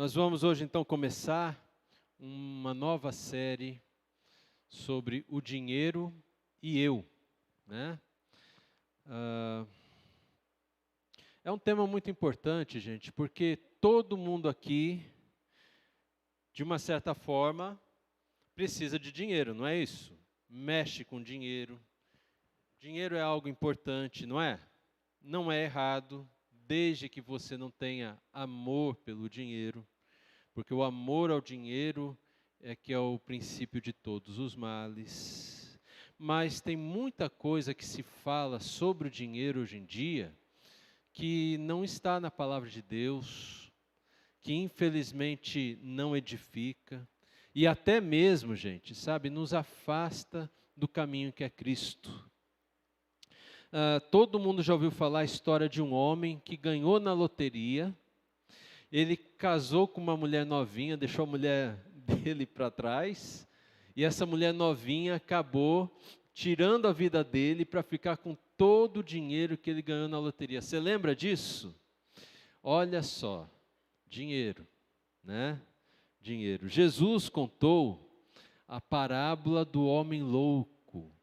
Nós vamos hoje então começar uma nova série sobre o dinheiro e eu, né? É um tema muito importante, gente, porque todo mundo aqui, de uma certa forma, precisa de dinheiro, não é isso? Mexe com dinheiro. Dinheiro é algo importante, não é? Não é errado, desde que você não tenha amor pelo dinheiro, porque o amor ao dinheiro é que é o princípio de todos os males. Mas tem muita coisa que se fala sobre o dinheiro hoje em dia que não está na palavra de Deus, que infelizmente não edifica e até mesmo, gente, sabe, nos afasta do caminho que é Cristo. Todo mundo já ouviu falar a história de um homem que ganhou na loteria. Ele casou com uma mulher novinha, deixou a mulher dele para trás, e essa mulher novinha acabou tirando a vida dele para ficar com todo o dinheiro que ele ganhou na loteria. Você lembra disso? Olha só, dinheiro, né? Dinheiro. Jesus contou a parábola do homem louco,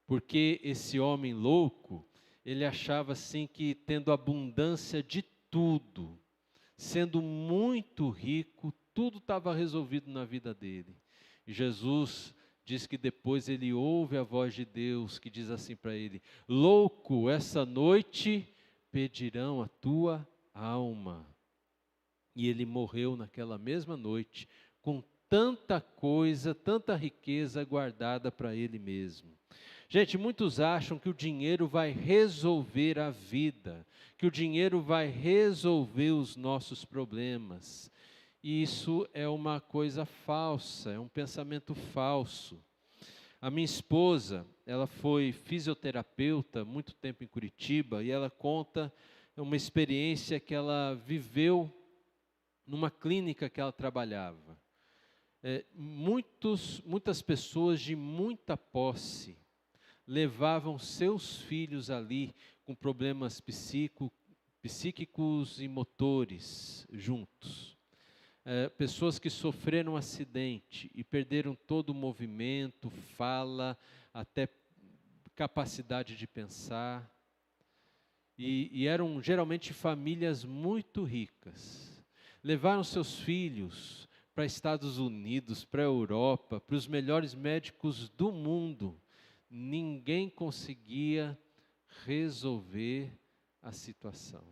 porque esse homem louco, ele achava assim que tendo abundância de tudo, sendo muito rico, tudo estava resolvido na vida dele. E Jesus diz que depois ele ouve a voz de Deus que diz assim para ele: louco, essa noite pedirão a tua alma. E ele morreu naquela mesma noite, com tanta coisa, tanta riqueza guardada para ele mesmo. Gente, muitos acham que o dinheiro vai resolver a vida, que o dinheiro vai resolver os nossos problemas. E isso é uma coisa falsa, é um pensamento falso. A minha esposa, ela foi fisioterapeuta muito tempo em Curitiba e ela conta uma experiência que ela viveu numa clínica que ela trabalhava. Muitas pessoas de muita posse levavam seus filhos ali com problemas psíquicos e motores juntos. Pessoas que sofreram um acidente e perderam todo o movimento, fala, até capacidade de pensar. E eram geralmente famílias muito ricas. Levaram seus filhos para Estados Unidos, para a Europa, para os melhores médicos do mundo. Ninguém conseguia resolver a situação.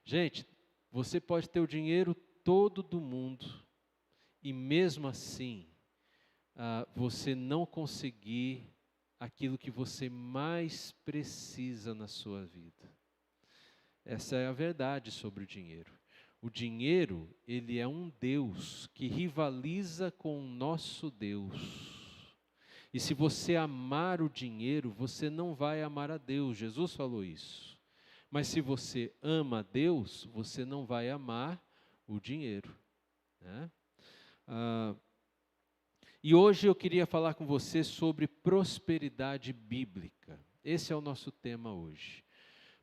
Gente, você pode ter o dinheiro todo do mundo e mesmo assim você não conseguir aquilo que você mais precisa na sua vida. Essa é a verdade sobre o dinheiro. O dinheiro, ele é um Deus que rivaliza com o nosso Deus. E se você amar o dinheiro, você não vai amar a Deus. Jesus falou isso. Mas se você ama a Deus, você não vai amar o dinheiro, né? E hoje eu queria falar com você sobre prosperidade bíblica. Esse é o nosso tema hoje.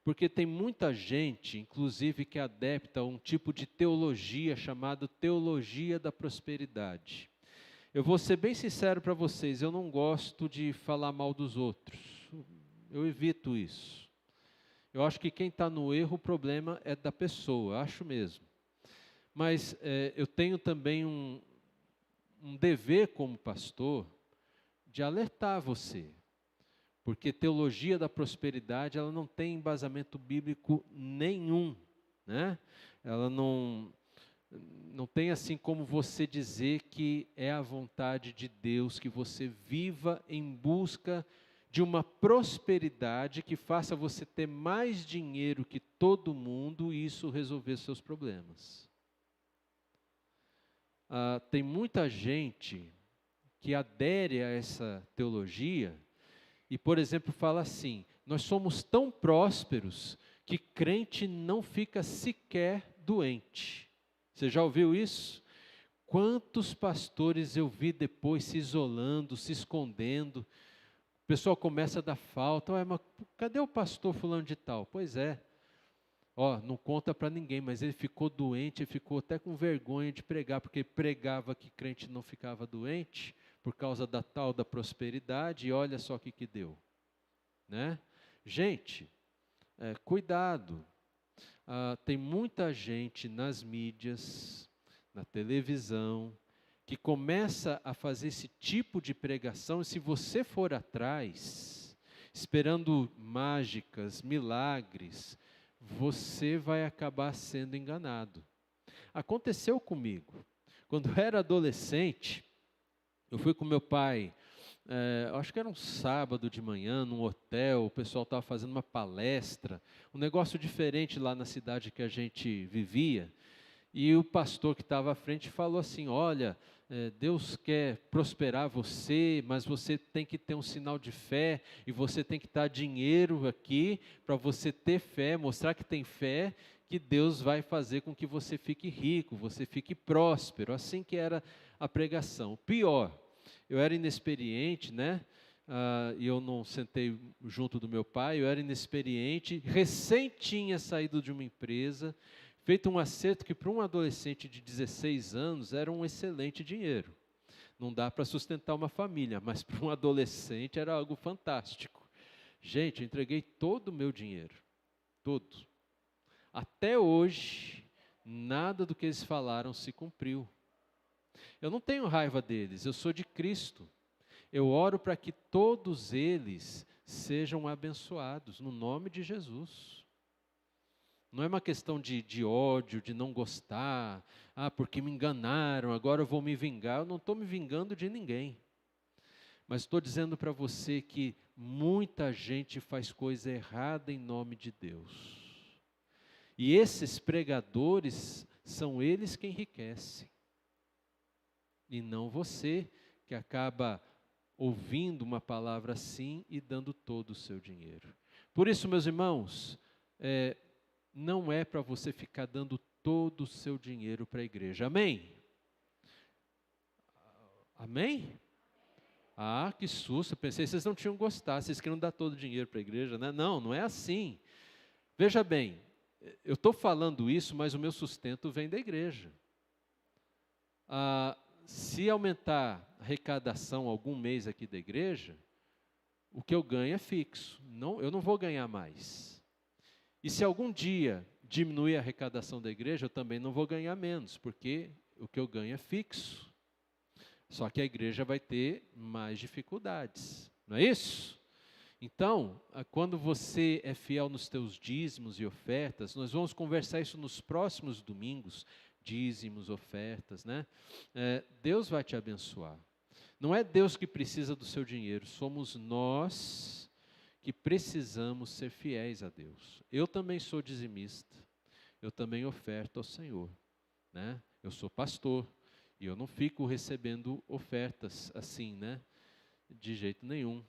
Porque tem muita gente, inclusive, que adepta a um tipo de teologia chamada teologia da prosperidade. Eu vou ser bem sincero para vocês, eu não gosto de falar mal dos outros. Eu evito isso. Eu acho que quem está no erro, o problema é da pessoa, acho mesmo. Mas eu tenho também um dever como pastor de alertar você. Porque teologia da prosperidade, ela não tem embasamento bíblico nenhum, né? Ela não tem assim como você dizer que é a vontade de Deus que você viva em busca de uma prosperidade que faça você ter mais dinheiro que todo mundo e isso resolver seus problemas. Tem muita gente que adere a essa teologia e, por exemplo, fala assim: nós somos tão prósperos que crente não fica sequer doente. Você já ouviu isso? Quantos pastores eu vi depois se isolando, se escondendo? O pessoal começa a dar falta. Mas cadê o pastor fulano de tal? Pois é. Ó, não conta para ninguém, mas ele ficou doente, ele ficou até com vergonha de pregar, porque pregava que crente não ficava doente por causa da tal da prosperidade, e olha só o que deu, né? Gente, cuidado. Tem muita gente nas mídias, na televisão, que começa a fazer esse tipo de pregação, e se você for atrás, esperando mágicas, milagres, você vai acabar sendo enganado. Aconteceu comigo. Quando eu era adolescente, eu fui com meu pai, acho que era um sábado de manhã, num hotel, o pessoal estava fazendo uma palestra, um negócio diferente lá na cidade que a gente vivia, e o pastor que estava à frente falou assim, olha, Deus quer prosperar você, mas você tem que ter um sinal de fé, e você tem que dar dinheiro aqui, para você ter fé, mostrar que tem fé, que Deus vai fazer com que você fique rico, você fique próspero, assim que era a pregação. Pior, eu era inexperiente, né? E eu não sentei junto do meu pai, eu era inexperiente, recém tinha saído de uma empresa, feito um acerto que para um adolescente de 16 anos era um excelente dinheiro. Não dá para sustentar uma família, mas para um adolescente era algo fantástico. Gente, eu entreguei todo o meu dinheiro, todo. Até hoje, nada do que eles falaram se cumpriu. Eu não tenho raiva deles, eu sou de Cristo. Eu oro para que todos eles sejam abençoados, no nome de Jesus. Não é uma questão de ódio, de não gostar, porque me enganaram, agora eu vou me vingar. Eu não estou me vingando de ninguém. Mas estou dizendo para você que muita gente faz coisa errada em nome de Deus. E esses pregadores são eles que enriquecem. E não você que acaba ouvindo uma palavra assim e dando todo o seu dinheiro. Por isso, meus irmãos, não é para você ficar dando todo o seu dinheiro para a igreja. Amém? Amém? Que susto, eu pensei que vocês não tinham gostado, vocês queriam dar todo o dinheiro para a igreja, né? Não, não é assim. Veja bem, eu estou falando isso, mas o meu sustento vem da igreja. Se aumentar a arrecadação algum mês aqui da igreja, o que eu ganho é fixo, eu não vou ganhar mais. E se algum dia diminuir a arrecadação da igreja, eu também não vou ganhar menos, porque o que eu ganho é fixo. Só que a igreja vai ter mais dificuldades, não é isso? Então, quando você é fiel nos teus dízimos e ofertas, nós vamos conversar isso nos próximos domingos, dízimos, ofertas, né? Deus vai te abençoar. Não é Deus que precisa do seu dinheiro, somos nós que precisamos ser fiéis a Deus. Eu também sou dizimista, eu também oferto ao Senhor, né? Eu sou pastor e eu não fico recebendo ofertas assim, né? De jeito nenhum.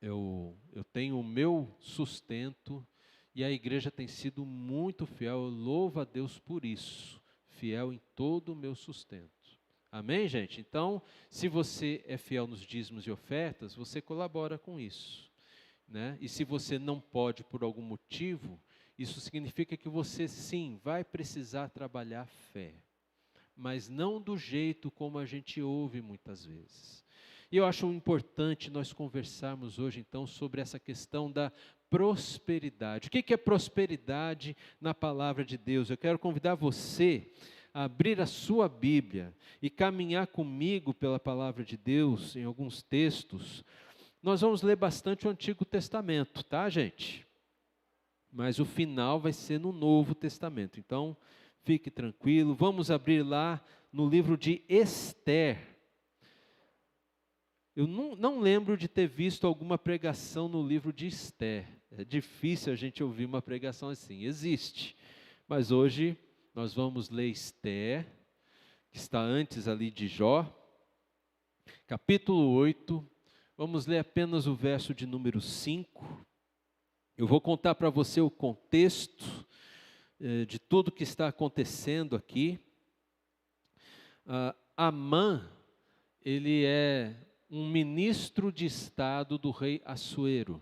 Eu tenho o meu sustento e a igreja tem sido muito fiel, eu louvo a Deus por isso, fiel em todo o meu sustento. Amém, gente? Então, se você é fiel nos dízimos e ofertas, você colabora com isso, né? E se você não pode por algum motivo, isso significa que você sim vai precisar trabalhar a fé, mas não do jeito como a gente ouve muitas vezes. E eu acho importante nós conversarmos hoje então sobre essa questão da prosperidade. O que é prosperidade na palavra de Deus? Eu quero convidar você a abrir a sua Bíblia e caminhar comigo pela palavra de Deus em alguns textos. Nós vamos ler bastante o Antigo Testamento, tá, gente? Mas o final vai ser no Novo Testamento. Então, fique tranquilo. Vamos abrir lá no livro de Esther. Eu não lembro de ter visto alguma pregação no livro de Esther. É difícil a gente ouvir uma pregação assim. Existe. Mas hoje nós vamos ler Esther, que está antes ali de Jó, capítulo 8. Vamos ler apenas o verso de número 5. Eu vou contar para você o contexto de tudo que está acontecendo aqui. Amã, ele é um ministro de Estado do rei Assuero.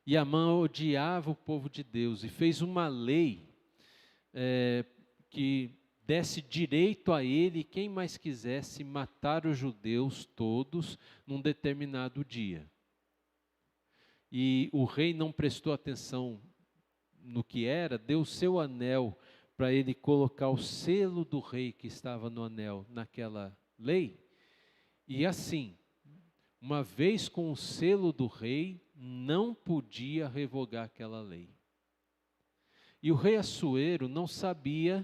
E Amã odiava o povo de Deus e fez uma lei que desse direito a ele, quem mais quisesse, matar os judeus todos num determinado dia. E o rei não prestou atenção no que era, deu o seu anel para ele colocar o selo do rei que estava no anel naquela lei. E assim, uma vez com o selo do rei, não podia revogar aquela lei. E o rei Assuero não sabia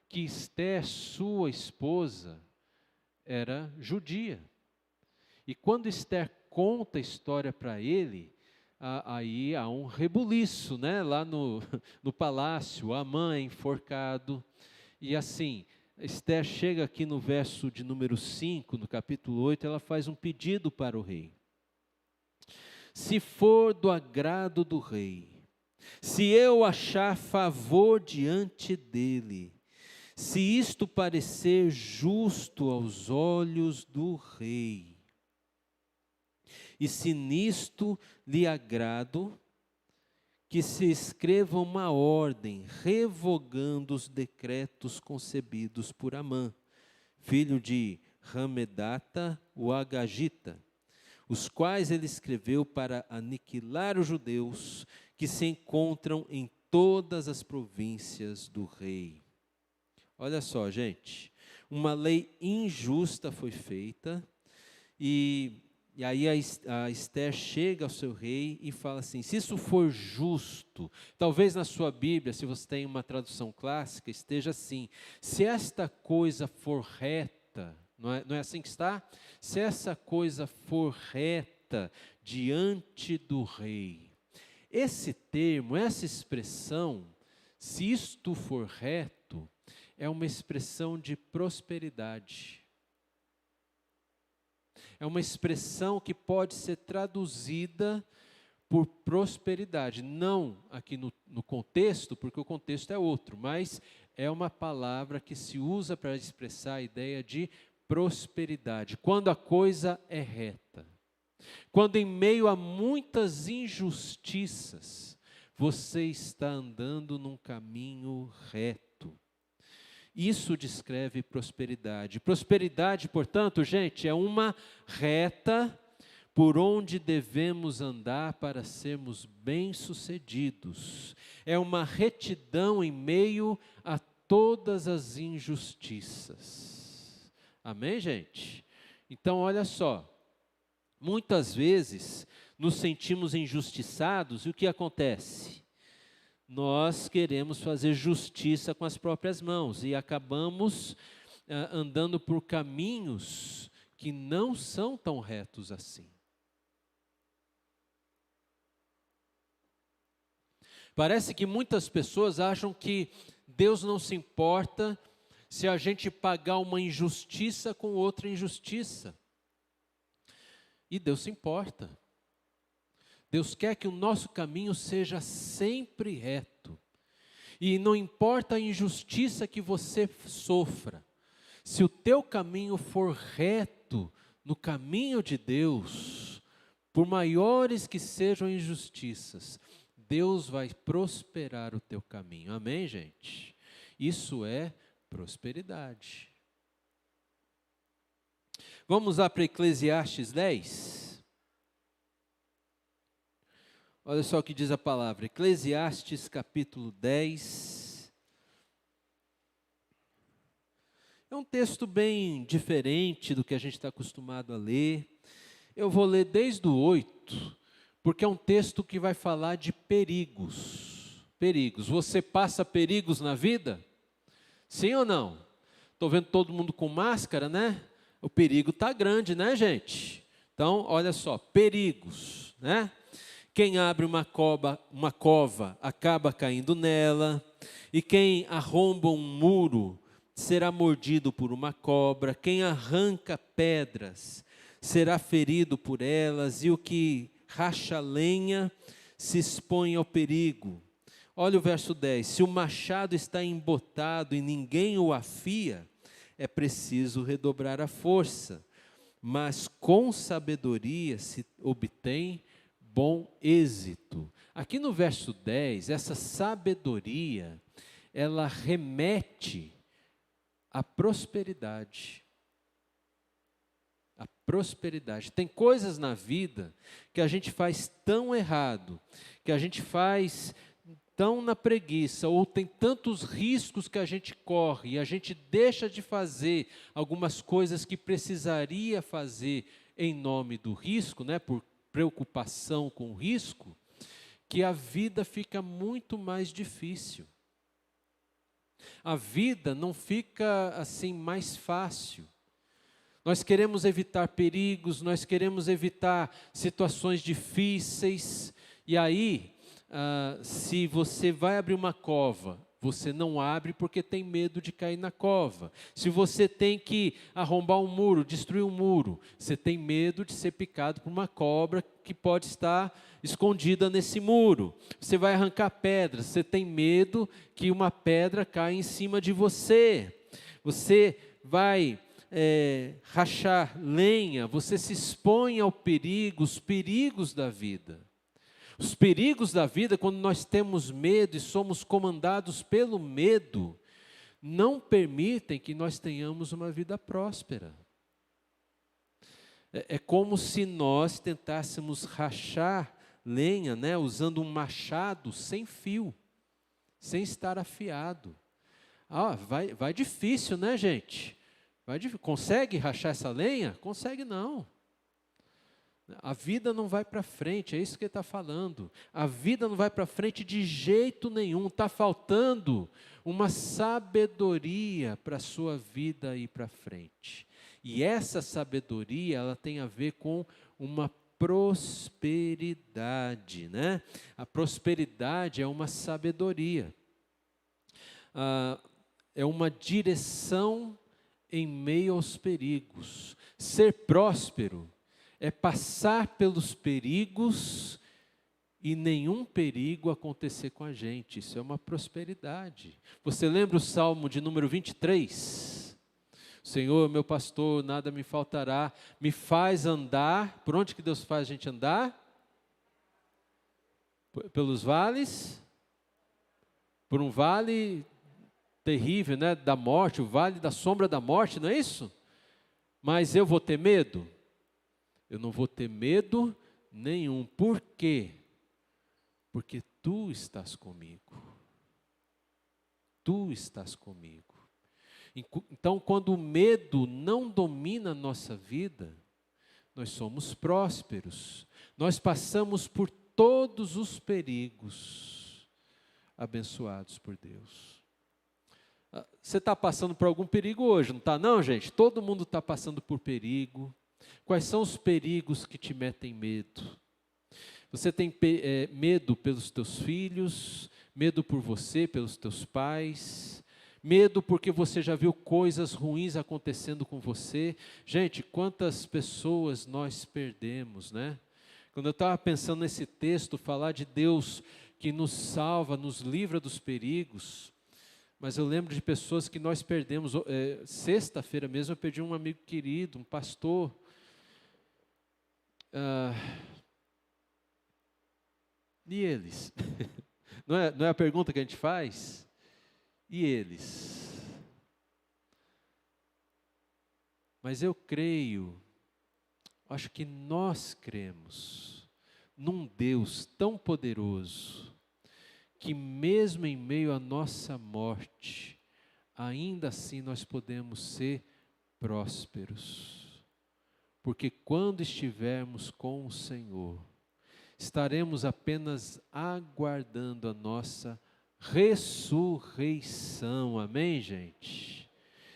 que Esté, sua esposa, era judia. E quando Esther conta a história para ele, aí há um rebuliço, né? Lá no palácio, Amã é enforcado. E assim, Esther chega aqui no verso de número 5, no capítulo 8, ela faz um pedido para o rei. Se for do agrado do rei, se eu achar favor diante dele, se isto parecer justo aos olhos do rei, e se nisto lhe agrado, que se escreva uma ordem revogando os decretos concebidos por Amã, filho de Hamedata, o Agagita, os quais ele escreveu para aniquilar os judeus que se encontram em todas as províncias do rei. Olha só, gente, uma lei injusta foi feita, e aí a Esther chega ao seu rei e fala assim, se isso for justo, talvez na sua Bíblia, se você tem uma tradução clássica, esteja assim, se esta coisa for reta, não é assim que está? Se essa coisa for reta diante do rei. Esse termo, essa expressão, se isto for reto, é uma expressão de prosperidade. É uma expressão que pode ser traduzida por prosperidade. Não aqui no contexto, porque o contexto é outro, mas é uma palavra que se usa para expressar a ideia de prosperidade. Quando a coisa é reta. Quando em meio a muitas injustiças, você está andando num caminho reto. Isso descreve prosperidade. Prosperidade, portanto, gente, é uma reta por onde devemos andar para sermos bem-sucedidos. É uma retidão em meio a todas as injustiças. Amém, gente? Então, olha só. Muitas vezes nos sentimos injustiçados e o que acontece? Nós queremos fazer justiça com as próprias mãos e acabamos andando por caminhos que não são tão retos assim. Parece que muitas pessoas acham que Deus não se importa se a gente pagar uma injustiça com outra injustiça. E Deus se importa. Deus quer que o nosso caminho seja sempre reto. E não importa a injustiça que você sofra, se o teu caminho for reto no caminho de Deus, por maiores que sejam injustiças, Deus vai prosperar o teu caminho. Amém, gente? Isso é prosperidade. Vamos lá para Eclesiastes 10. Olha só o que diz a palavra. Eclesiastes capítulo 10. É um texto bem diferente do que a gente está acostumado a ler. Eu vou ler desde o 8, porque é um texto que vai falar de perigos. Perigos. Você passa perigos na vida? Sim ou não? Estou vendo todo mundo com máscara, né? O perigo está grande, né, gente? Então, olha só, perigos, né? Quem abre uma cova acaba caindo nela, e quem arromba um muro será mordido por uma cobra, quem arranca pedras será ferido por elas, e o que racha lenha se expõe ao perigo. Olha o verso 10, se o machado está embotado e ninguém o afia, é preciso redobrar a força, mas com sabedoria se obtém bom êxito. Aqui no verso 10, essa sabedoria, ela remete à prosperidade. A prosperidade. Tem coisas na vida que a gente faz tão errado, que a gente faz tão na preguiça, ou tem tantos riscos que a gente corre, e a gente deixa de fazer algumas coisas que precisaria fazer em nome do risco, né, por preocupação com o risco, que a vida fica muito mais difícil. A vida não fica assim mais fácil. Nós queremos evitar perigos, nós queremos evitar situações difíceis, e aí, se você vai abrir uma cova, você não abre porque tem medo de cair na cova. Se você tem que arrombar um muro, destruir um muro, você tem medo de ser picado por uma cobra que pode estar escondida nesse muro. Você vai arrancar pedras, você tem medo que uma pedra caia em cima de você. Você vai rachar lenha, você se expõe ao perigo, os perigos da vida. Os perigos da vida, quando nós temos medo e somos comandados pelo medo, não permitem que nós tenhamos uma vida próspera. É como se nós tentássemos rachar lenha, né, usando um machado sem fio, sem estar afiado. Vai difícil, né, gente? Consegue rachar essa lenha? Consegue não. A vida não vai para frente, é isso que ele está falando. A vida não vai para frente de jeito nenhum. Está faltando uma sabedoria para a sua vida ir para frente. E essa sabedoria, ela tem a ver com uma prosperidade, né? A prosperidade é uma sabedoria. É uma direção em meio aos perigos. Ser próspero é passar pelos perigos e nenhum perigo acontecer com a gente. Isso é uma prosperidade. Você lembra o Salmo de número 23? Senhor, meu pastor, nada me faltará, me faz andar. Por onde que Deus faz a gente andar? Pelos vales? Por um vale terrível, né, da morte, o vale da sombra da morte, não é isso? Mas eu vou ter medo? Eu não vou ter medo nenhum. Por quê? Porque tu estás comigo. Tu estás comigo. Então, quando o medo não domina a nossa vida, nós somos prósperos. Nós passamos por todos os perigos, abençoados por Deus. Você está passando por algum perigo hoje, não está não, gente? Todo mundo está passando por perigo. Quais são os perigos que te metem medo? Você tem medo pelos teus filhos, medo por você, pelos teus pais, medo porque você já viu coisas ruins acontecendo com você. Gente, quantas pessoas nós perdemos, né? Quando eu estava pensando nesse texto, falar de Deus que nos salva, nos livra dos perigos, mas eu lembro de pessoas que nós perdemos. Sexta-feira mesmo eu perdi um amigo querido, um pastor. E eles? Não é a pergunta que a gente faz? E eles? Mas eu creio, acho que nós cremos num Deus tão poderoso, que mesmo em meio à nossa morte, ainda assim nós podemos ser prósperos. Porque quando estivermos com o Senhor, estaremos apenas aguardando a nossa ressurreição, amém, gente?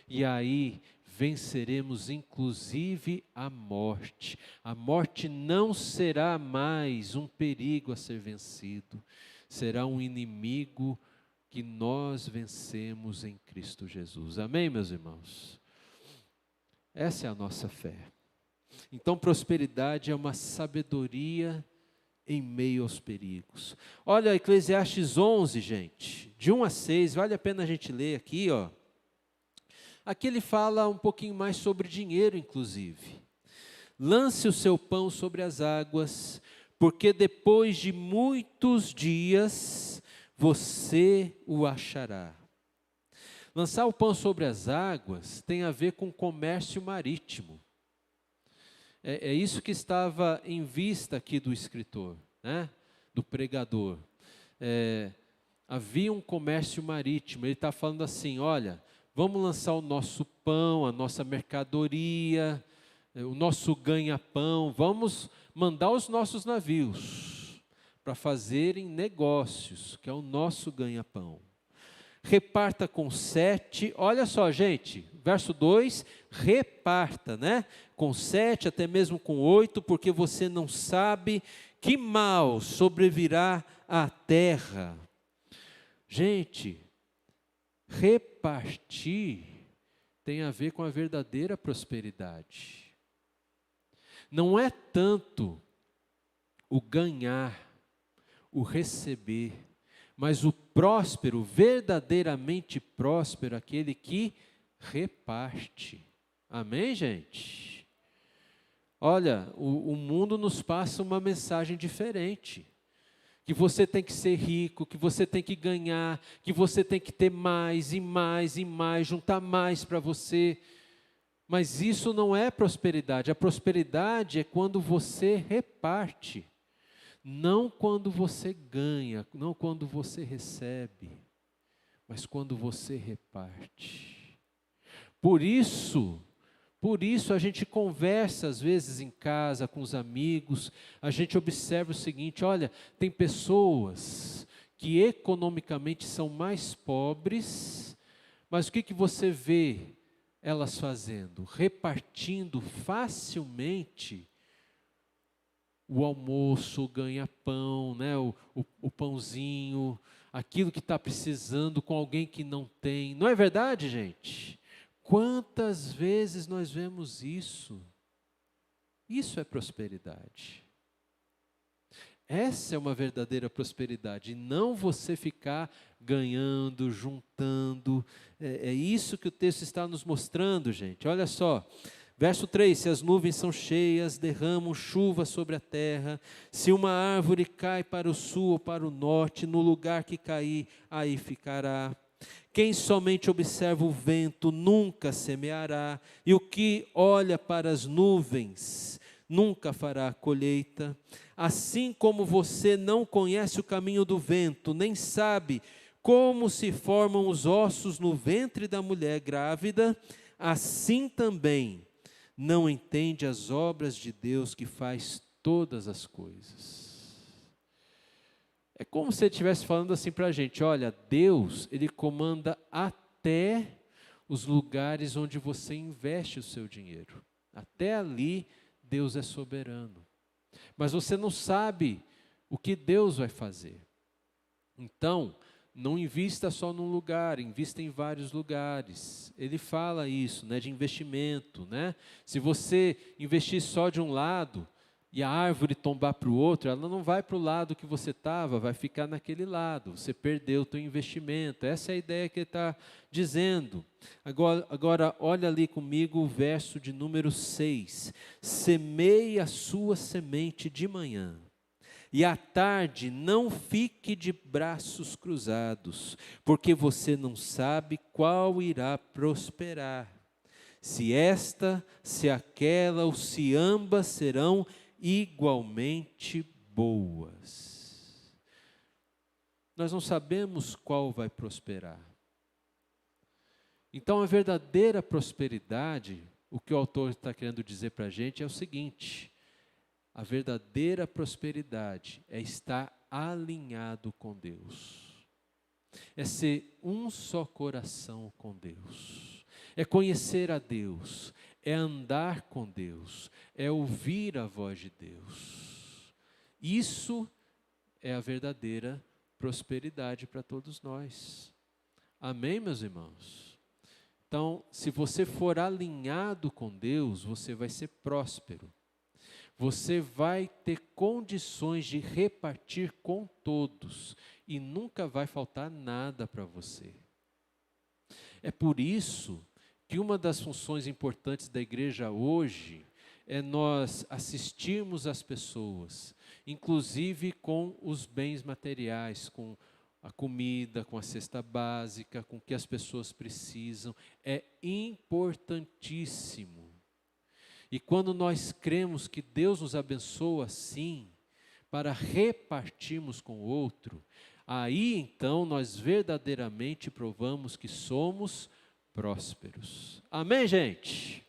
E aí venceremos inclusive a morte. A morte não será mais um perigo a ser vencido, será um inimigo que nós vencemos em Cristo Jesus, amém, meus irmãos? Essa é a nossa fé. Então, prosperidade é uma sabedoria em meio aos perigos. Olha, Eclesiastes 11, gente, de 1 a 6, vale a pena a gente ler aqui, ó. Aqui ele fala um pouquinho mais sobre dinheiro, inclusive. Lance o seu pão sobre as águas, porque depois de muitos dias você o achará. Lançar o pão sobre as águas tem a ver com comércio marítimo. É isso que estava em vista aqui do escritor, né? Do pregador. Havia um comércio marítimo. Ele está falando assim, olha, vamos lançar o nosso pão, a nossa mercadoria, o nosso ganha-pão, vamos mandar os nossos navios para fazerem negócios, que é o nosso ganha-pão. Reparta com 7, olha só gente, verso 2, reparta, né? Com 7, até mesmo com 8, porque você não sabe que mal sobrevirá à terra. Gente, repartir tem a ver com a verdadeira prosperidade. Não é tanto o ganhar, o receber, mas o próspero, verdadeiramente próspero, aquele que reparte. Amém, gente? Olha, o mundo nos passa uma mensagem diferente. Que você tem que ser rico, que você tem que ganhar, que você tem que ter mais e mais e mais, juntar mais para você. Mas isso não é prosperidade. A prosperidade é quando você reparte. Não quando você ganha, não quando você recebe, mas quando você reparte. Por isso a gente conversa às vezes em casa com os amigos, a gente observa o seguinte, olha, tem pessoas que economicamente são mais pobres, mas o que você vê elas fazendo? Repartindo facilmente o almoço, o ganha-pão, né? o pãozinho, aquilo que está precisando com alguém que não tem. Não é verdade, gente? Quantas vezes nós vemos isso? Isso é prosperidade. Essa é uma verdadeira prosperidade, e não você ficar ganhando, juntando. É isso que o texto está nos mostrando, gente. Olha só. Verso 3, se as nuvens são cheias, derramam chuva sobre a terra, se uma árvore cai para o sul ou para o norte, no lugar que cair, aí ficará. Quem somente observa o vento nunca semeará, e o que olha para as nuvens nunca fará colheita. Assim como você não conhece o caminho do vento, nem sabe como se formam os ossos no ventre da mulher grávida, assim também não entende as obras de Deus que faz todas as coisas. É como se ele estivesse falando assim para a gente, olha, Deus, Ele comanda até os lugares onde você investe o seu dinheiro. Até ali, Deus é soberano. Mas você não sabe o que Deus vai fazer. Então, não invista só num lugar, invista em vários lugares. Ele fala isso, né, de investimento, né? Se você investir só de um lado e a árvore tombar para o outro, ela não vai para o lado que você estava, vai ficar naquele lado. Você perdeu o teu investimento. Essa é a ideia que ele está dizendo. Agora, olha ali comigo o verso de número 6. Semeie a sua semente de manhã. E à tarde não fique de braços cruzados, porque você não sabe qual irá prosperar. Se esta, se aquela ou se ambas serão igualmente boas. Nós não sabemos qual vai prosperar. Então a verdadeira prosperidade, o que o autor está querendo dizer para a gente é o seguinte: a verdadeira prosperidade é estar alinhado com Deus. É ser um só coração com Deus. É conhecer a Deus. É andar com Deus. É ouvir a voz de Deus. Isso é a verdadeira prosperidade para todos nós. Amém, meus irmãos? Então, se você for alinhado com Deus, você vai ser próspero. Você vai ter condições de repartir com todos e nunca vai faltar nada para você. É por isso que uma das funções importantes da igreja hoje é nós assistirmos as pessoas, inclusive com os bens materiais, com a comida, com a cesta básica, com o que as pessoas precisam. É importantíssimo. E quando nós cremos que Deus nos abençoa assim, para repartirmos com o outro, aí então nós verdadeiramente provamos que somos prósperos. Amém, gente?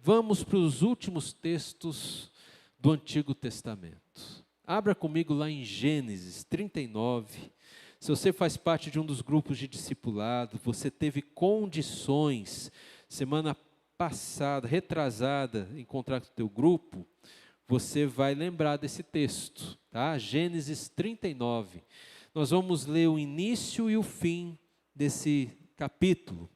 Vamos para os últimos textos do Antigo Testamento. Abra comigo lá em Gênesis 39. Se você faz parte de um dos grupos de discipulado, você teve condições, semana passada, retrasada, encontrar com o teu grupo, você vai lembrar desse texto, tá? Gênesis 39. Nós vamos ler o início e o fim desse capítulo.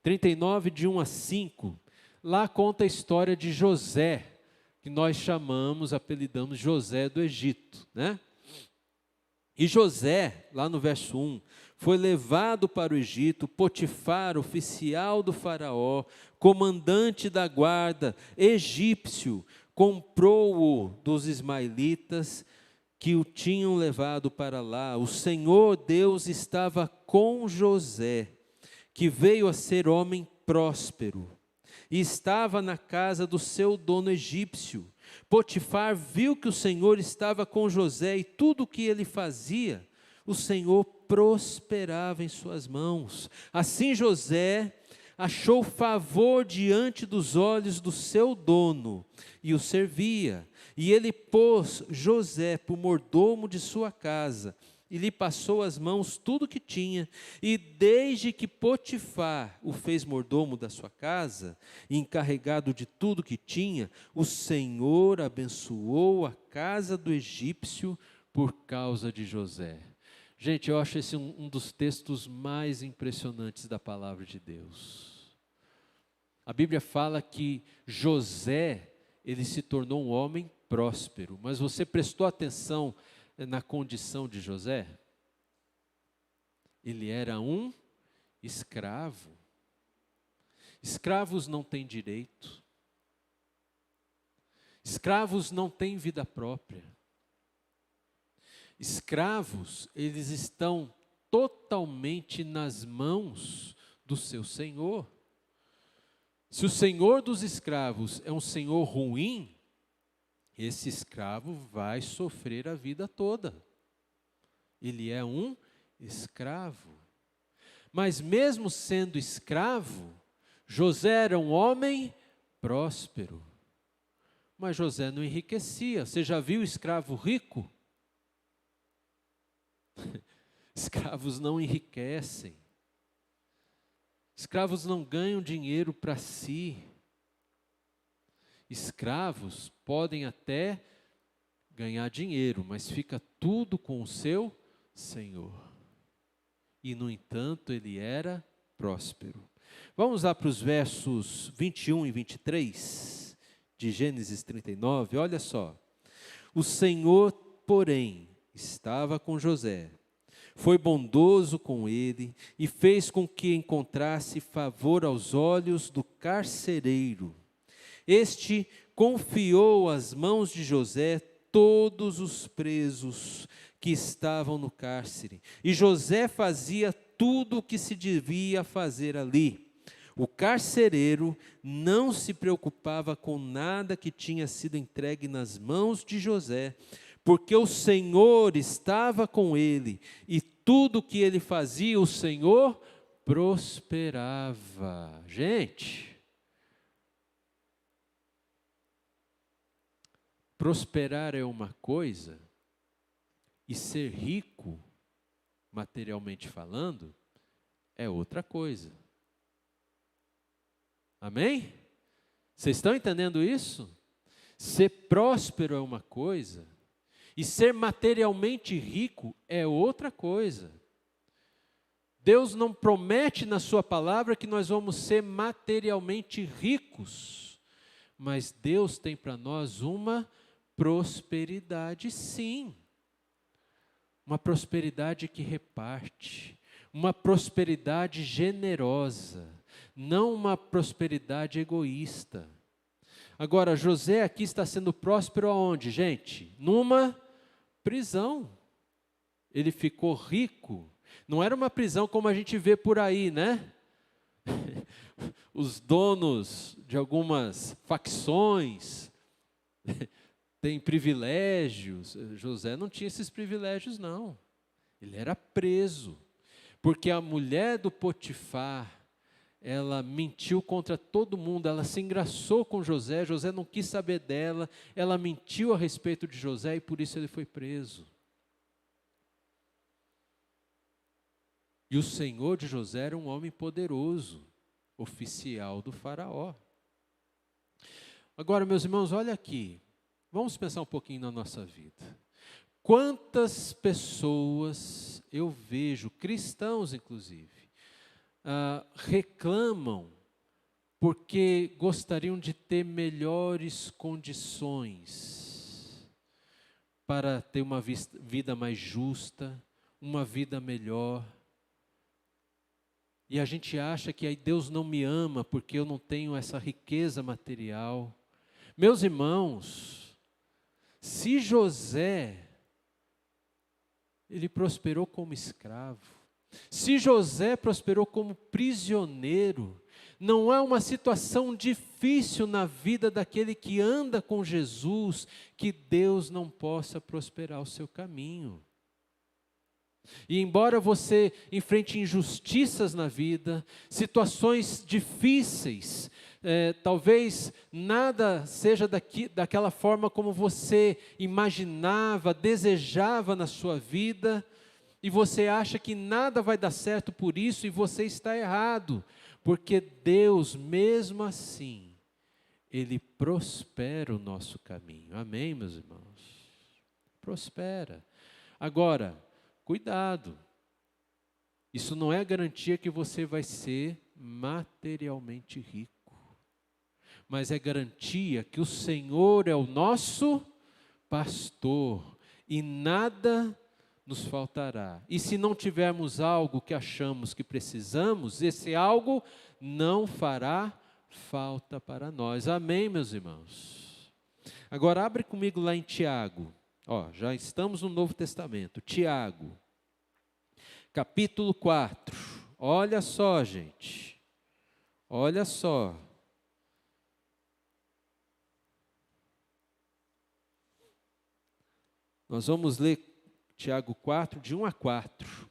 39, de 1 a 5. Lá conta a história de José, que nós chamamos, apelidamos José do Egito, né? E José, lá no verso 1, foi levado para o Egito. Potifar, oficial do faraó, comandante da guarda, egípcio, comprou-o dos ismaelitas que o tinham levado para lá. O Senhor Deus estava com José, que veio a ser homem próspero, e estava na casa do seu dono egípcio. Potifar viu que o Senhor estava com José, e tudo o que ele fazia, o Senhor prosperava em suas mãos. Assim José achou favor diante dos olhos do seu dono, e o servia. E ele pôs José por mordomo de sua casa, e lhe passou às mãos tudo o que tinha. E desde que Potifar o fez mordomo da sua casa, e encarregado de tudo que tinha, o Senhor abençoou a casa do egípcio por causa de José. Gente, eu acho esse um dos textos mais impressionantes da palavra de Deus. A Bíblia fala que José, ele se tornou um homem próspero, mas você prestou atenção na condição de José? Ele era um escravo. Escravos não têm direito. Escravos não têm vida própria. Escravos, eles estão totalmente nas mãos do seu senhor. Se o senhor dos escravos é um senhor ruim, esse escravo vai sofrer a vida toda. Ele é um escravo. Mas mesmo sendo escravo, José era um homem próspero. Mas José não enriquecia. Você já viu escravo rico? Escravos não enriquecem. Escravos não ganham dinheiro para si. Escravos podem até ganhar dinheiro, mas fica tudo com o seu senhor. E, no entanto, ele era próspero. Vamos lá para os versos 21 e 23 de Gênesis 39. Olha só. O Senhor, porém, estava com José, foi bondoso com ele e fez com que encontrasse favor aos olhos do carcereiro. Este confiou às mãos de José todos os presos que estavam no cárcere, e José fazia tudo o que se devia fazer ali. O carcereiro não se preocupava com nada que tinha sido entregue nas mãos de José, porque o Senhor estava com ele, e tudo o que ele fazia, o Senhor prosperava. Gente, prosperar é uma coisa, e ser rico, materialmente falando, é outra coisa. Amém? Vocês estão entendendo isso? Ser próspero é uma coisa, e ser materialmente rico é outra coisa. Deus não promete na sua palavra que nós vamos ser materialmente ricos, mas Deus tem para nós uma prosperidade, sim. Uma prosperidade que reparte, uma prosperidade generosa. não uma prosperidade egoísta. Agora, José aqui está sendo próspero aonde, gente? Numa prisão. Ele ficou rico. Não era uma prisão como a gente vê por aí, né? Os donos de algumas facções têm privilégios. José não tinha esses privilégios, não. Ele era preso, porque a mulher do Potifar, ela mentiu contra todo mundo, ela se engraçou com José, José não quis saber dela, ela mentiu a respeito de José e por isso ele foi preso. E o senhor de José era um homem poderoso, oficial do faraó. Agora, meus irmãos, olha aqui, vamos pensar um pouquinho na nossa vida. Quantas pessoas eu vejo, cristãos inclusive, reclamam porque gostariam de ter melhores condições para ter uma vida mais justa, uma vida melhor. E a gente acha que aí Deus não me ama porque eu não tenho essa riqueza material. Meus irmãos, se José, ele prosperou como escravo, se José prosperou como prisioneiro, não há uma situação difícil na vida daquele que anda com Jesus que Deus não possa prosperar o seu caminho. E embora você enfrente injustiças na vida, situações difíceis, talvez nada seja daquela forma como você imaginava, desejava na sua vida, e você acha que nada vai dar certo por isso, e você está errado, porque Deus, mesmo assim, Ele prospera o nosso caminho. Amém, meus irmãos? Prospera. Agora, cuidado, isso não é garantia que você vai ser materialmente rico, mas é garantia que o Senhor é o nosso pastor, e nada nos faltará. E se não tivermos algo que achamos que precisamos, esse algo não fará falta para nós. Amém, meus irmãos? Agora abre comigo lá em Tiago. Já estamos no Novo Testamento. Tiago, capítulo 4. Olha só, gente. Olha só. Nós vamos ler Tiago 4, de 1 a 4.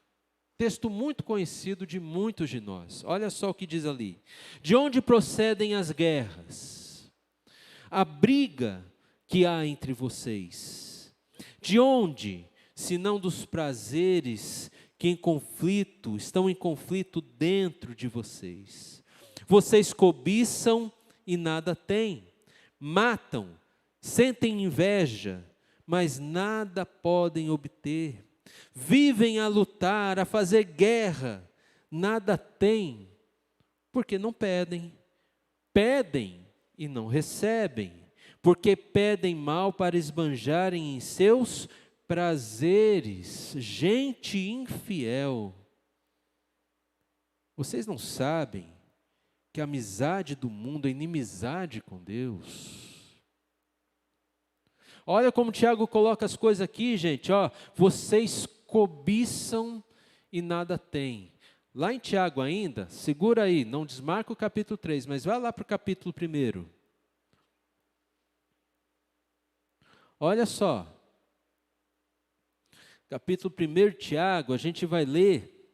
Texto muito conhecido de muitos de nós. Olha só o que diz ali. De onde procedem as guerras? A briga que há entre vocês. De onde, senão dos prazeres que estão em conflito dentro de vocês? Vocês cobiçam e nada têm. Matam, sentem inveja, mas nada podem obter. Vivem a lutar, a fazer guerra, nada têm, porque não pedem. Pedem e não recebem, porque pedem mal para esbanjarem em seus prazeres. Gente infiel. Vocês não sabem que a amizade do mundo é inimizade com Deus? Olha como Tiago coloca as coisas aqui, gente. Vocês cobiçam e nada têm. Lá em Tiago ainda, segura aí, não desmarca o capítulo 3, mas vai lá para o capítulo 1. Olha só. Capítulo 1 de Tiago, a gente vai ler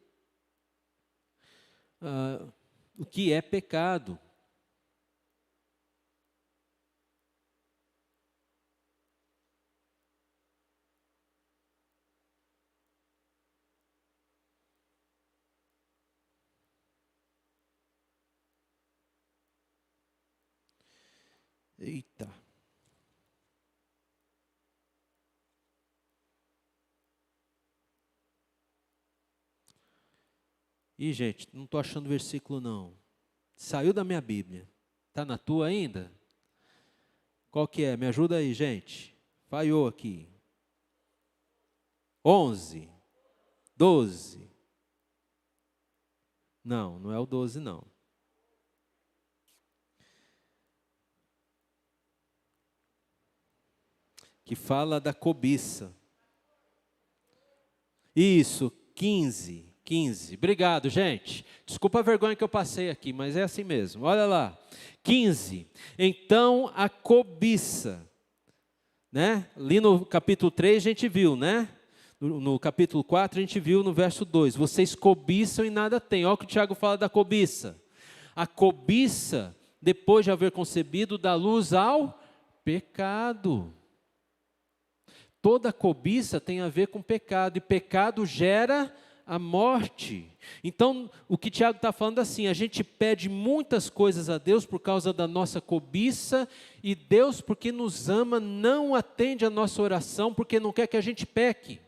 o que é pecado. Eita. Gente, não estou achando o versículo não. Saiu da minha Bíblia. Está na tua ainda? Qual que é? Me ajuda aí, gente. Falhou aqui. 11. 12. Não é o 12 não. que fala da cobiça. Isso, 15. Obrigado, gente. Desculpa a vergonha que eu passei aqui, mas é assim mesmo. Olha lá. 15. Então a cobiça, né? Ali no capítulo 3 a gente viu, né? No capítulo 4 a gente viu no verso 2. Vocês cobiçam e nada têm. Olha o que o Tiago fala da cobiça. A cobiça, depois de haver concebido, dá luz ao pecado. Toda cobiça tem a ver com pecado, e pecado gera a morte. Então, o que Tiago está falando assim, a gente pede muitas coisas a Deus por causa da nossa cobiça, e Deus, porque nos ama, não atende a nossa oração, porque não quer que a gente peque.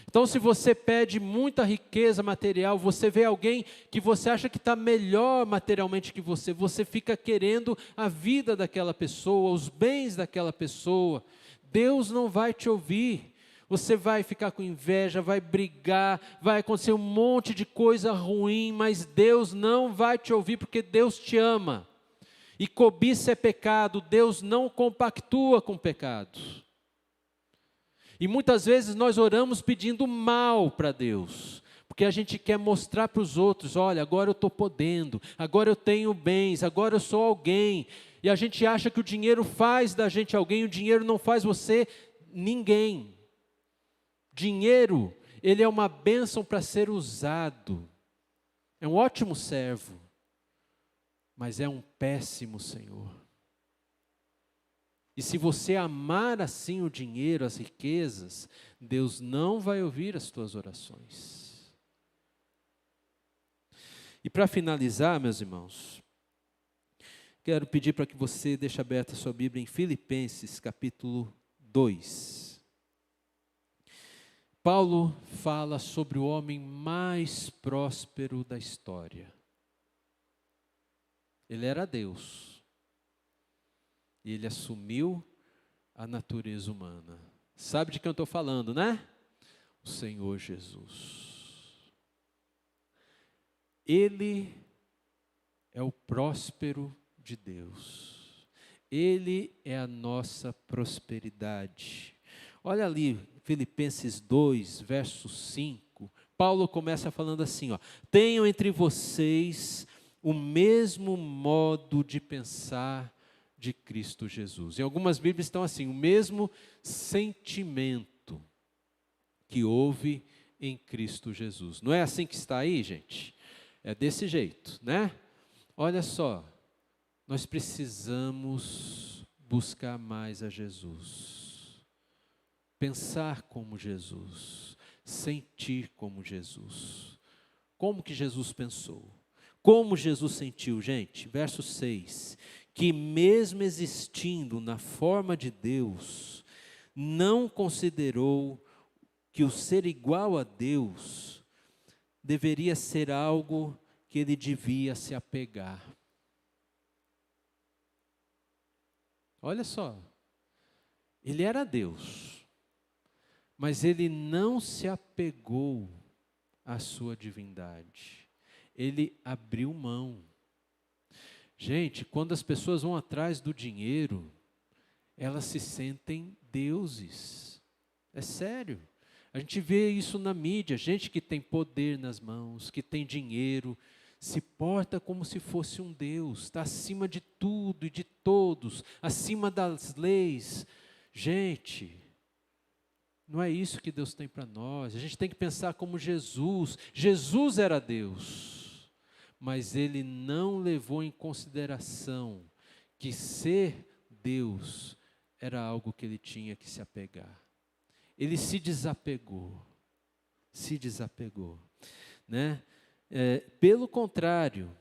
Então, se você pede muita riqueza material, você vê alguém que você acha que está melhor materialmente que você fica querendo a vida daquela pessoa, os bens daquela pessoa. Deus não vai te ouvir. Você vai ficar com inveja, vai brigar, vai acontecer um monte de coisa ruim, mas Deus não vai te ouvir porque Deus te ama. E cobiça é pecado, Deus não compactua com pecado. E muitas vezes nós oramos pedindo mal para Deus, porque a gente quer mostrar para os outros, olha, agora eu estou podendo, agora eu tenho bens, agora eu sou alguém. E a gente acha que o dinheiro faz da gente alguém, o dinheiro não faz você ninguém. Dinheiro, ele é uma bênção para ser usado. É um ótimo servo, mas é um péssimo senhor. E se você amar assim o dinheiro, as riquezas, Deus não vai ouvir as tuas orações. E para finalizar, meus irmãos, quero pedir para que você deixe aberta a sua Bíblia em Filipenses capítulo 2. Paulo fala sobre o homem mais próspero da história. Ele era Deus. E ele assumiu a natureza humana. Sabe de quem eu estou falando, né? O Senhor Jesus. Ele é o próspero de Deus. Ele é a nossa prosperidade. Olha ali, Filipenses 2, verso 5. Paulo começa falando assim, ó: tenham entre vocês o mesmo modo de pensar de Cristo Jesus. Em algumas Bíblias estão assim, o mesmo sentimento que houve em Cristo Jesus. Não é assim que está aí, gente? É desse jeito, né? Olha só, nós precisamos buscar mais a Jesus. Pensar como Jesus, sentir como Jesus. Como que Jesus pensou? Como Jesus sentiu, gente? Verso 6. Que mesmo existindo na forma de Deus, não considerou que o ser igual a Deus deveria ser algo que ele devia se apegar. Olha só, ele era Deus, mas ele não se apegou à sua divindade. Ele abriu mão. Gente, quando as pessoas vão atrás do dinheiro, elas se sentem deuses. É sério. A gente vê isso na mídia, gente que tem poder nas mãos, que tem dinheiro, se porta como se fosse um Deus, está acima de tudo e de todos, acima das leis. Gente, não é isso que Deus tem para nós. A gente tem que pensar como Jesus. Jesus era Deus. Mas ele não levou em consideração que ser Deus era algo que ele tinha que se apegar. Ele se desapegou, né? Pelo contrário,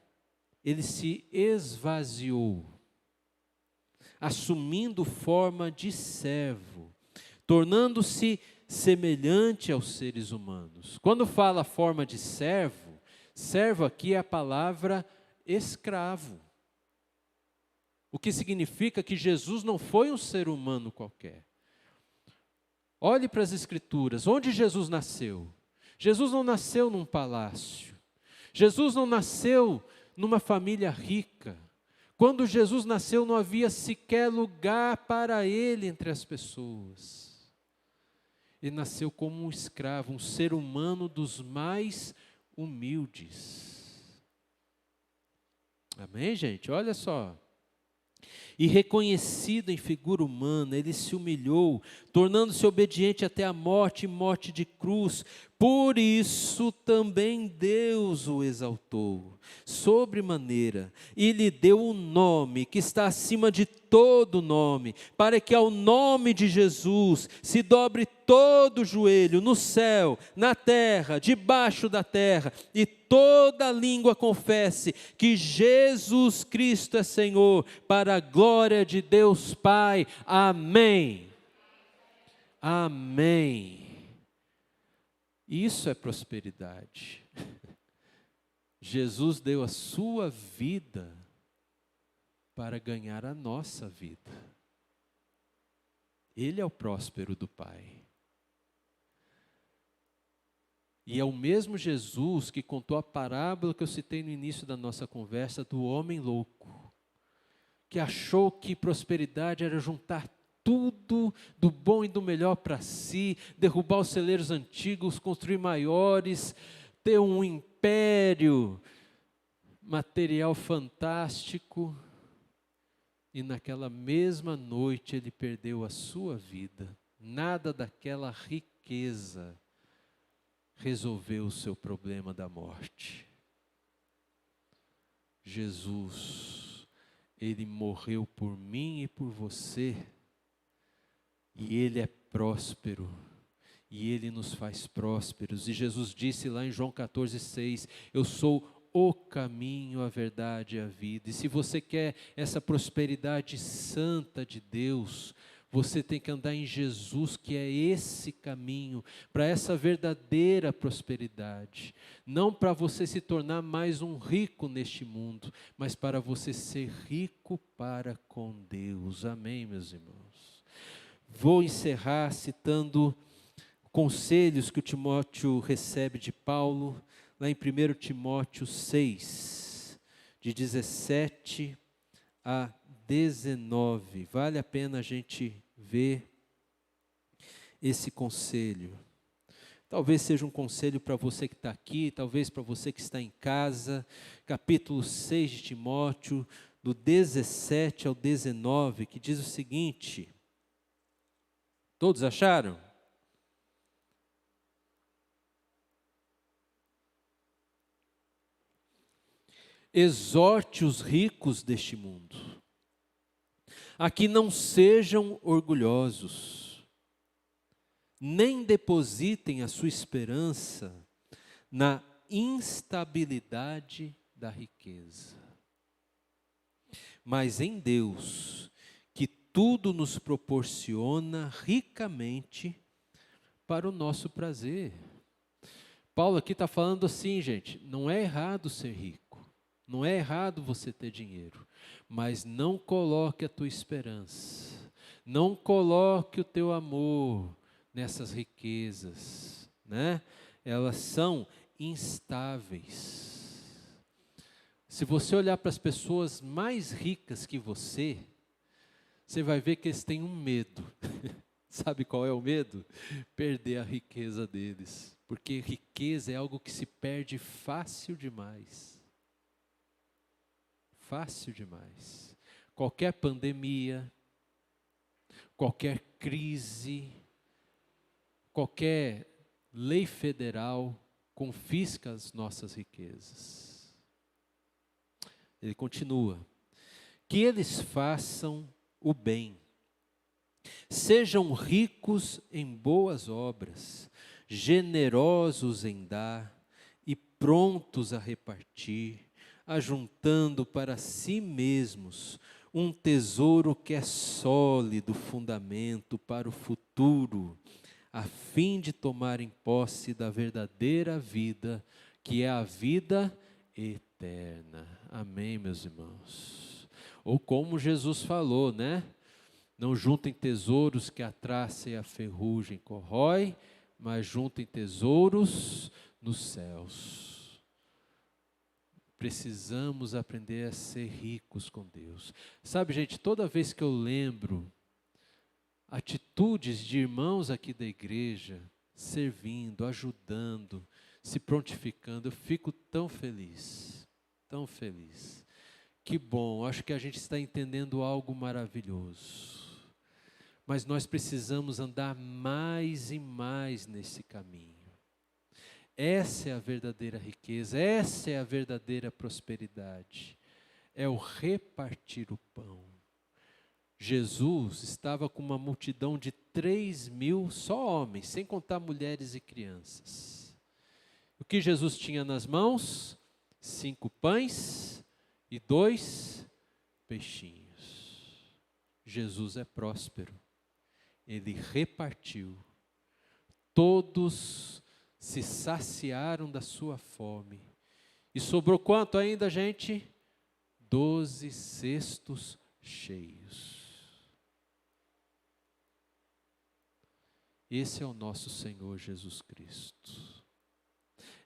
ele se esvaziou, assumindo forma de servo, tornando-se semelhante aos seres humanos. Quando fala forma de servo, servo aqui é a palavra escravo. O que significa que Jesus não foi um ser humano qualquer. Olhe para as Escrituras, onde Jesus nasceu? Jesus não nasceu num palácio. Jesus não nasceu numa família rica. Quando Jesus nasceu, não havia sequer lugar para ele entre as pessoas. Ele nasceu como um escravo, um ser humano dos mais humildes. Amém, gente? Olha só. E reconhecido em figura humana, ele se humilhou, tornando-se obediente até a morte e morte de cruz. Por isso também Deus o exaltou, sobremaneira, e lhe deu um nome que está acima de todo nome, para que ao nome de Jesus se dobre todo o joelho, no céu, na terra, debaixo da terra, e toda língua confesse que Jesus Cristo é Senhor, para a glória de Deus Pai. Amém. Amém. Isso é prosperidade. Jesus deu a sua vida para ganhar a nossa vida. Ele é o próspero do Pai. E é o mesmo Jesus que contou a parábola que eu citei no início da nossa conversa do homem louco, que achou que prosperidade era juntar tudo do bom e do melhor para si, derrubar os celeiros antigos, construir maiores, ter um império material fantástico. E naquela mesma noite ele perdeu a sua vida. Nada daquela riqueza resolveu o seu problema da morte. Jesus, ele morreu por mim e por você. E ele é próspero. E ele nos faz prósperos. E Jesus disse lá em João 14,6: eu sou o caminho, a verdade e a vida. E se você quer essa prosperidade santa de Deus, você tem que andar em Jesus, que é esse caminho, para essa verdadeira prosperidade. Não para você se tornar mais um rico neste mundo, mas para você ser rico para com Deus. Amém, meus irmãos? Vou encerrar citando conselhos que o Timóteo recebe de Paulo, lá em 1 Timóteo 6, de 17 a 19. Vale a pena a gente ver esse conselho. Talvez seja um conselho para você que está aqui, talvez para você que está em casa. Capítulo 6 de Timóteo, do 17 ao 19, que diz o seguinte. Todos acharam? Exorte os ricos deste mundo, a que não sejam orgulhosos, nem depositem a sua esperança na instabilidade da riqueza, mas em Deus, que tudo nos proporciona ricamente para o nosso prazer. Paulo aqui está falando assim, gente, não é errado ser rico, não é errado você ter dinheiro, mas não coloque a tua esperança, não coloque o teu amor nessas riquezas, né? Elas são instáveis. Se você olhar para as pessoas mais ricas que você vai ver que eles têm um medo. Sabe qual é o medo? Perder a riqueza deles. Porque riqueza é algo que se perde fácil demais. Fácil demais. Qualquer pandemia, qualquer crise, qualquer lei federal confisca as nossas riquezas. Ele continua: que eles façam o bem, sejam ricos em boas obras, generosos em dar e prontos a repartir, ajuntando para si mesmos um tesouro que é sólido fundamento para o futuro, a fim de tomarem posse da verdadeira vida, que é a vida eterna. Amém, meus irmãos? Ou como Jesus falou, né? Não juntem tesouros que a traça e a ferrugem corrói, mas juntem tesouros nos céus. Precisamos aprender a ser ricos com Deus. Sabe, gente, toda vez que eu lembro atitudes de irmãos aqui da igreja, servindo, ajudando, se prontificando, eu fico tão feliz, tão feliz. Que bom, acho que a gente está entendendo algo maravilhoso. Mas nós precisamos andar mais e mais nesse caminho. Essa é a verdadeira riqueza, essa é a verdadeira prosperidade. É o repartir o pão. Jesus estava com uma multidão de 3.000 só homens, sem contar mulheres e crianças. O que Jesus tinha nas mãos? 5 pães e 2 peixinhos. Jesus é próspero. Ele repartiu. Todos se saciaram da sua fome. E sobrou quanto ainda, gente? 12 cestos cheios. Esse é o nosso Senhor Jesus Cristo.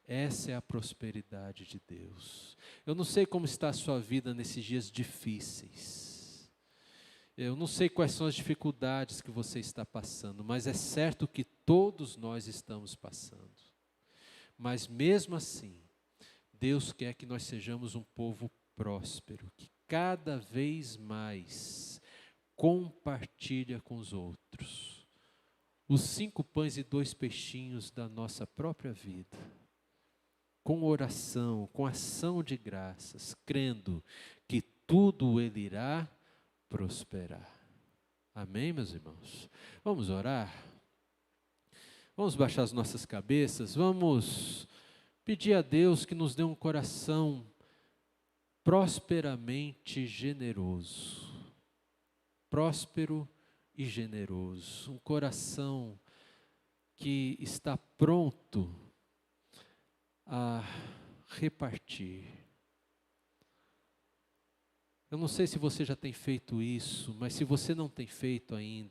Essa é a prosperidade de Deus. Eu não sei como está a sua vida nesses dias difíceis. Eu não sei quais são as dificuldades que você está passando, mas é certo que todos nós estamos passando. Mas mesmo assim, Deus quer que nós sejamos um povo próspero, que cada vez mais compartilha com os outros os 5 pães e 2 peixinhos da nossa própria vida, com oração, com ação de graças, crendo que tudo Ele irá prosperar. Amém, meus irmãos? Vamos orar? Vamos baixar as nossas cabeças, vamos pedir a Deus que nos dê um coração prosperamente generoso. Próspero e generoso. Um coração que está pronto a repartir. Eu não sei se você já tem feito isso, mas se você não tem feito ainda,